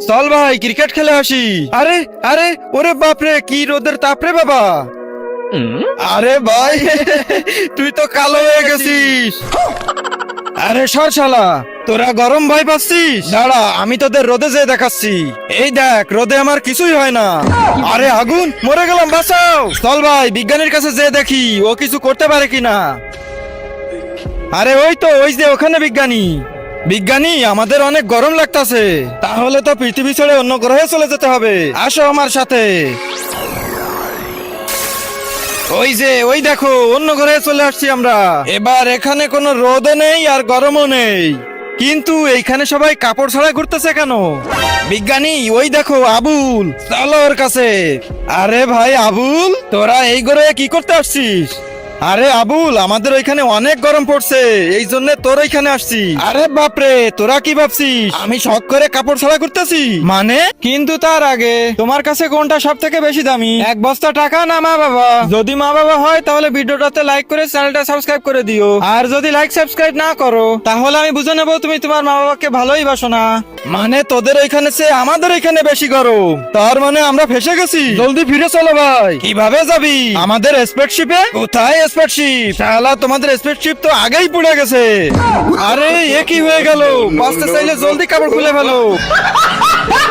চল ভাই ক্রিকেট খেলে আসি। আরে আরে ওরে বাপরে, কি রোদের তাপরে বাবা। আরে ভাই তুই তো কালো হয়ে গেছিস। আরে সর শালা, তোরা গরম ভয় পাচ্ছিস? দাঁড়া, আমি তোদের রোদে যেয়ে দেখাচ্ছি। এই দেখ, রোদে আমার কিছুই হয় না। আরে আগুন, মরে গেলাম, বাঁচাও। চল ভাই বিজ্ঞানীর কাছে যেয়ে দেখি ও কিছু করতে পারে কিনা। আরে ওই তো, ওই যে ওখানে বিজ্ঞানী। বিজ্ঞানী, আমাদের অনেক গরম লাগতাছে, তাহলে তো পৃথিবী ছেড়ে অন্য গ্রহে চলে যেতে হবে। আসো আমার সাথে। ওই যে, ওই দেখো, অন্য ঘরে চলে আসছি আমরা। এবার এখানে কোনো রোদও নেই আর গরমও নেই, কিন্তু এইখানে সবাই কাপড় ছাড়া ঘুরতেছে কেন? বিজ্ঞানী, ওই দেখো আবুল, চলো ওর কাছে। আরে ভাই আবুল, তোরা এই ঘরে কি করতে আসছিস? আরে আবুল, আমাদের ওইখানে অনেক গরম পড়ছে, এই জন্য তোর ওইখানে আসছি। আরে বাপরে, তোরা কি ভাবছিস আমি শখ করে কাপড় ছাড়া ঘুরতেছি? মানে, কিন্তু তার আগে তোমার কাছে কোনটা সব থেকে বেশি দামি, এক বস্তা টাকা না মা বাবা? যদি মা বাবা হয় তাহলে ভিডিওটাতে লাইক করে চ্যানেলটা সাবস্ক্রাইব করে দিও, আর যদি লাইক সাবস্ক্রাইব না করো তাহলে আমি বুঝে নেবো তুমি তোমার মা বাবাকে ভালোই বাসো না। মানে তোদের ওইখানে সে আমাদের এখানে বেশি গরম, তার মানে আমরা ফেসে গেছি। জলদি ফিরে চলো ভাই। কিভাবে যাবি? আমাদের স্পেসশিপে? কোথায় স্পেসশিপ? শালা, তোমাদের স্পেসশিপ তো আগেই পুড়ে গেছে। আরে এ কি হয়ে গেল? বাঁচতে চাইলে জলদি কাপড় খুলে ফেলো।